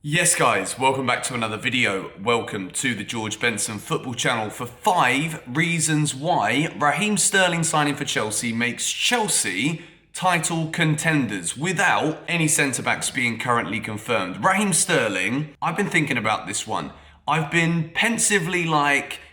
Yes guys, welcome back to another video. Welcome to the George Benson football channel for 5 reasons why Raheem Sterling signing for Chelsea makes Chelsea title contenders without any centre-backs being currently confirmed. Raheem Sterling, I've been thinking about this one. I've been pensively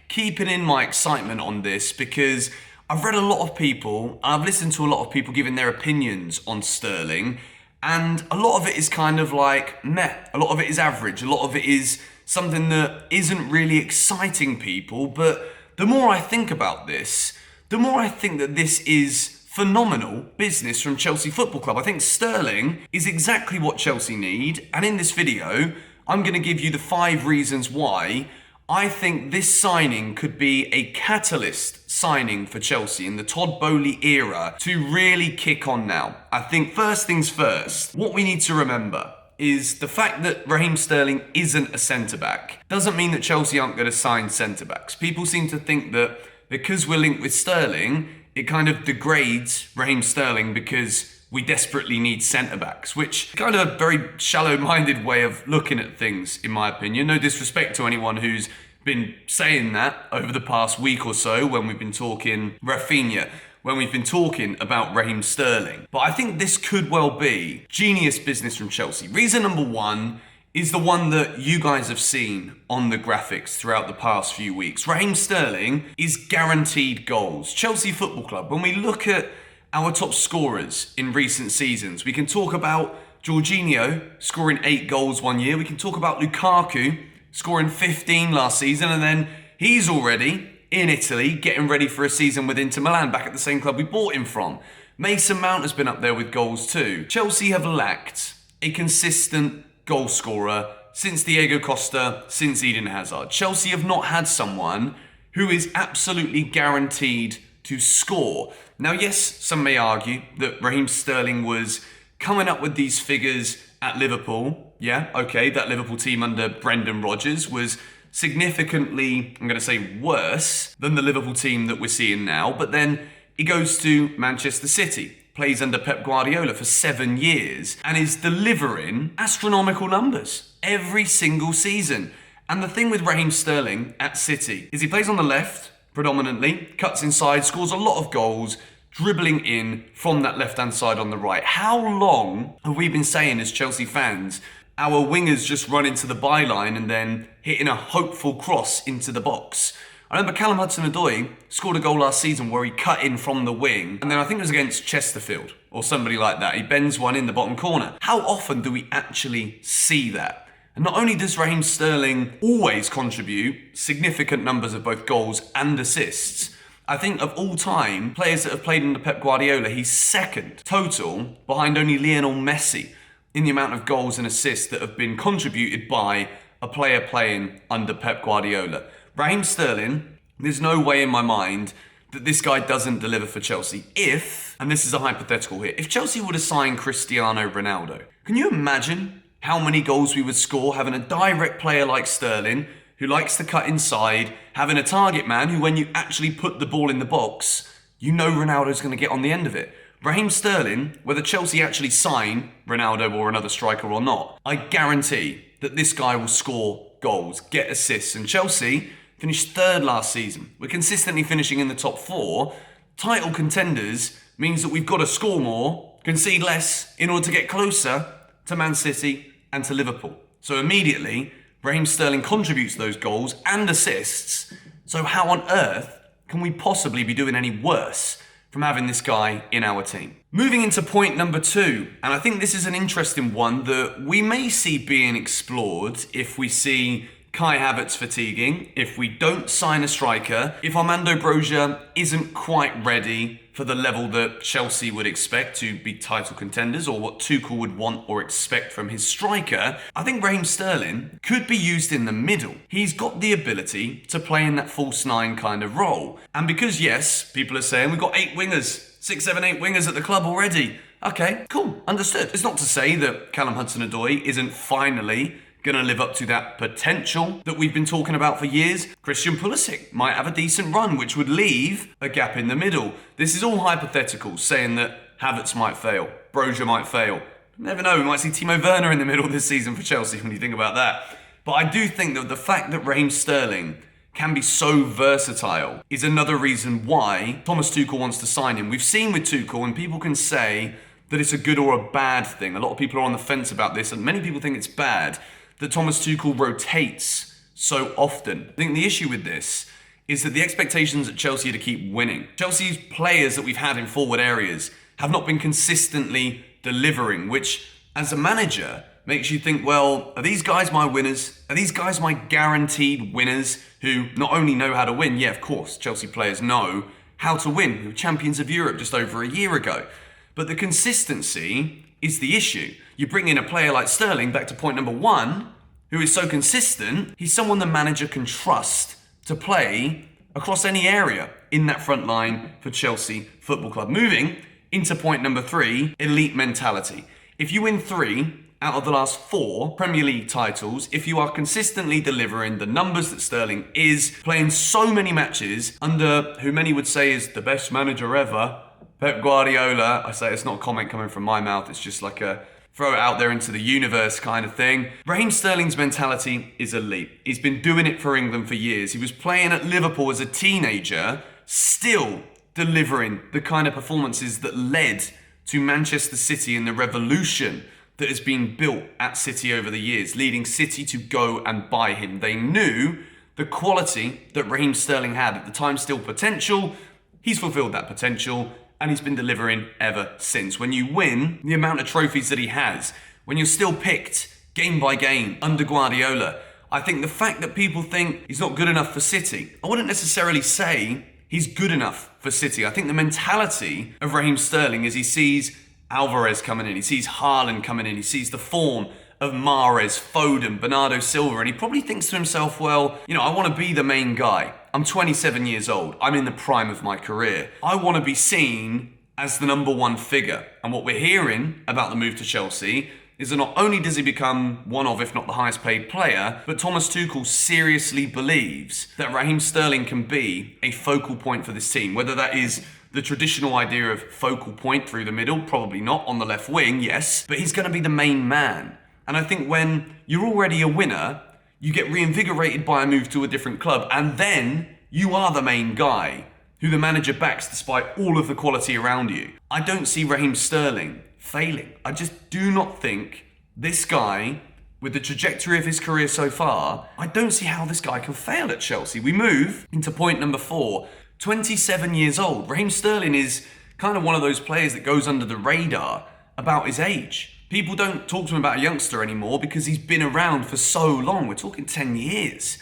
keeping in my excitement on this because I've read a lot of people, I've listened to a lot of people giving their opinions on Sterling. And a lot of it is kind of meh. A lot of it is average. A lot of it is something that isn't really exciting people. But the more I think about this, the more I think that this is phenomenal business from Chelsea Football Club. I think Sterling is exactly what Chelsea need. And in this video, I'm going to give you the 5 reasons why I think this signing could be a catalyst signing for Chelsea in the Todd Boehly era to really kick on now. I think first things first, what we need to remember is the fact that Raheem Sterling isn't a centre-back doesn't mean that Chelsea aren't going to sign centre-backs. People seem to think that because we're linked with Sterling, it kind of degrades Raheem Sterling because we desperately need centre-backs, which is kind of a very shallow-minded way of looking at things, in my opinion. No disrespect to anyone who's been saying that over the past week or so when we've been talking Rafinha, when we've been talking about Raheem Sterling. But I think this could well be genius business from Chelsea. Reason number 1 is the one that you guys have seen on the graphics throughout the past few weeks. Raheem Sterling is guaranteed goals. Chelsea Football Club, when we look at our top scorers in recent seasons, we can talk about Jorginho scoring 8 goals one year. We can talk about Lukaku scoring 15 last season, and then he's already in Italy getting ready for a season with Inter Milan, back at the same club we bought him from. Mason Mount has been up there with goals too. Chelsea have lacked a consistent goal scorer since Diego Costa, since Eden Hazard. Chelsea have not had someone who is absolutely guaranteed to score. Now, yes, some may argue that Raheem Sterling was coming up with these figures at Liverpool. Yeah, okay, that Liverpool team under Brendan Rodgers was significantly, I'm going to say, worse than the Liverpool team that we're seeing now. But then he goes to Manchester City, plays under Pep Guardiola for 7 years, and is delivering astronomical numbers every single season. And the thing with Raheem Sterling at City is he plays on the left, predominantly, cuts inside, scores a lot of goals, dribbling in from that left-hand side on the right. How long have we been saying as Chelsea fans, our wingers just run into the byline and then hitting a hopeful cross into the box? I remember Callum Hudson-Odoi scored a goal last season where he cut in from the wing, and then I think it was against Chesterfield or somebody like that. He bends one in the bottom corner. How often do we actually see that? And not only does Raheem Sterling always contribute significant numbers of both goals and assists, I think of all time, players that have played under Pep Guardiola, he's second total behind only Lionel Messi in the amount of goals and assists that have been contributed by a player playing under Pep Guardiola. Raheem Sterling, there's no way in my mind that this guy doesn't deliver for Chelsea. If, and this is a hypothetical here, if Chelsea would have signed Cristiano Ronaldo, can you imagine how many goals we would score having a direct player like Sterling who likes to cut inside, having a target man who, when you actually put the ball in the box, you know Ronaldo's going to get on the end of it. Raheem Sterling, whether Chelsea actually sign Ronaldo or another striker or not, I guarantee that this guy will score goals, get assists. And Chelsea finished 3rd last season. We're consistently finishing in the top 4. Title contenders means that we've got to score more, concede less in order to get closer to Man City and to Liverpool. So immediately, Raheem Sterling contributes those goals and assists. So how on earth can we possibly be doing any worse from having this guy in our team? Moving into point number 2, and I think this is an interesting one that we may see being explored if we see Kai Havertz fatiguing, if we don't sign a striker, if Armando Broja isn't quite ready for the level that Chelsea would expect to be title contenders, or what Tuchel would want or expect from his striker, I think Raheem Sterling could be used in the middle. He's got the ability to play in that false 9 kind of role. And because, yes, people are saying we've got 8 wingers, 6, 7, 8 wingers at the club already. Okay, cool, understood. It's not to say that Callum Hudson-Odoi isn't finally going to live up to that potential that we've been talking about for years. Christian Pulisic might have a decent run, which would leave a gap in the middle. This is all hypothetical, saying that Havertz might fail, Broja might fail, Never know, we might see Timo Werner in the middle this season for Chelsea when you think about that. But I do think that the fact that Raheem Sterling can be so versatile is another reason why Thomas Tuchel wants to sign him. We've seen with Tuchel, and people can say that it's a good or a bad thing. A lot of people are on the fence about this, and many people think it's bad that Thomas Tuchel rotates so often. I think the issue with this is that the expectations at Chelsea are to keep winning. Chelsea's players that we've had in forward areas have not been consistently delivering, which as a manager makes you think, well, are these guys my winners? Are these guys my guaranteed winners who not only know how to win, yeah, of course, Chelsea players know how to win. We were champions of Europe just over a year ago. But the consistency is the issue. You bring in a player like Sterling, back to point number one, who is so consistent, he's someone the manager can trust to play across any area in that front line for Chelsea Football Club. Moving into point number three, elite mentality. If you win 3 out of the last 4 Premier League titles, if you are consistently delivering the numbers that Sterling is, playing so many matches under who many would say is the best manager ever, Pep Guardiola. I say it's not a comment coming from my mouth, it's just like a throw it out there into the universe kind of thing. Raheem Sterling's mentality is elite. He's been doing it for England for years. He was playing at Liverpool as a teenager, still delivering the kind of performances that led to Manchester City and the revolution that has been built at City over the years, leading City to go and buy him. They knew the quality that Raheem Sterling had at the time, still potential. He's fulfilled that potential, and he's been delivering ever since. When you win the amount of trophies that he has, when you're still picked game by game under Guardiola, I think the fact that people think he's not good enough for City, I wouldn't necessarily say he's good enough for City. I think the mentality of Raheem Sterling is he sees Alvarez coming in, he sees Haaland coming in, he sees the form of Mahrez, Foden, Bernardo Silva, and he probably thinks to himself, well, I want to be the main guy. I'm 27 years old. I'm in the prime of my career. I want to be seen as the number one figure. And what we're hearing about the move to Chelsea is that not only does he become one of, if not the highest paid player, but Thomas Tuchel seriously believes that Raheem Sterling can be a focal point for this team. Whether that is the traditional idea of focal point through the middle, probably not. On the left wing, yes. But he's going to be the main man. And I think when you're already a winner, you get reinvigorated by a move to a different club, and then you are the main guy who the manager backs despite all of the quality around you. I don't see Raheem Sterling failing. I just do not think this guy, with the trajectory of his career so far, I don't see how this guy can fail at Chelsea. We move into point number 4. 27 years old. Raheem Sterling is kind of one of those players that goes under the radar about his age. People don't talk to him about a youngster anymore because he's been around for so long. We're talking 10 years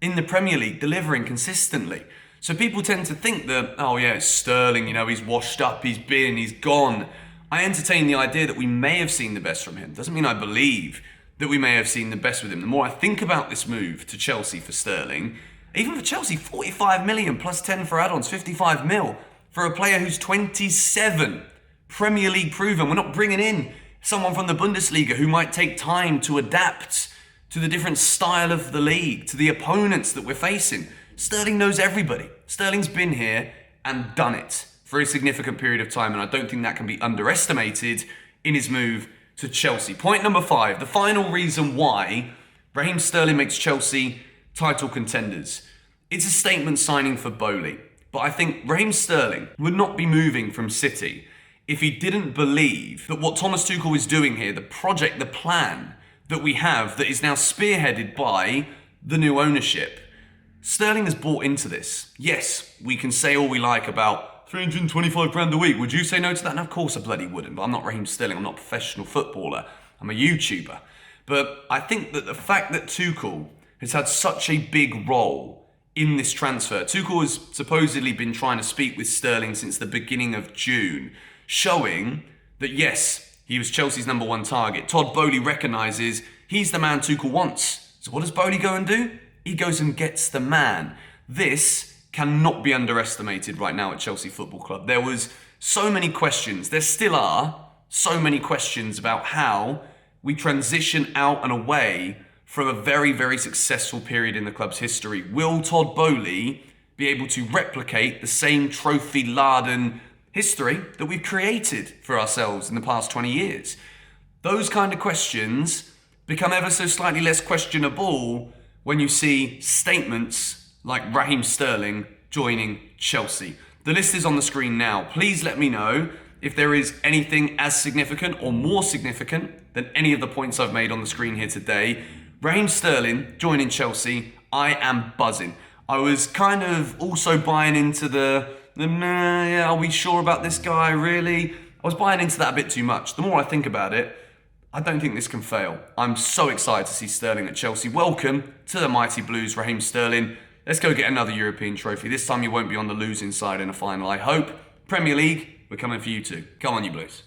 in the Premier League, delivering consistently. So people tend to think that, oh yeah, it's Sterling, he's washed up, he's gone. I entertain the idea that we may have seen the best from him. Doesn't mean I believe that we may have seen the best with him. The more I think about this move to Chelsea for Sterling, even for Chelsea, 45 million plus 10 for add-ons, 55 mil for a player who's 27, Premier League proven. We're not bringing in someone from the Bundesliga who might take time to adapt to the different style of the league, to the opponents that we're facing. Sterling knows everybody. Sterling's been here and done it for a significant period of time, and I don't think that can be underestimated in his move to Chelsea. Point number 5, the final reason why Raheem Sterling makes Chelsea title contenders. It's a statement signing for Boehly, but I think Raheem Sterling would not be moving from City if he didn't believe that what Thomas Tuchel is doing here, the project, the plan that we have that is now spearheaded by the new ownership. Sterling has bought into this. Yes, we can say all we like about 325 grand a week. Would you say no to that? And of course I bloody wouldn't, but I'm not Raheem Sterling. I'm not a professional footballer. I'm a YouTuber. But I think that the fact that Tuchel has had such a big role in this transfer. Tuchel has supposedly been trying to speak with Sterling since the beginning of June, showing that yes, he was Chelsea's number 1 target. Todd Boehly recognises he's the man Tuchel wants. So what does Boehly go and do? He goes and gets the man. This cannot be underestimated right now at Chelsea Football Club. There was so many questions. There still are so many questions about how we transition out and away from a very, very successful period in the club's history. Will Todd Boehly be able to replicate the same trophy-laden history that we've created for ourselves in the past 20 years? Those kind of questions become ever so slightly less questionable when you see statements like Raheem Sterling joining Chelsea. The list is on the screen now. Please let me know if there is anything as significant or more significant than any of the points I've made on the screen here today. Raheem Sterling joining Chelsea, I am buzzing. I was kind of also buying into are we sure about this guy, really? I was buying into that a bit too much. The more I think about it, I don't think this can fail. I'm so excited to see Sterling at Chelsea. Welcome to the Mighty Blues, Raheem Sterling. Let's go get another European trophy. This time you won't be on the losing side in a final, I hope. Premier League, we're coming for you too. Come on, you Blues.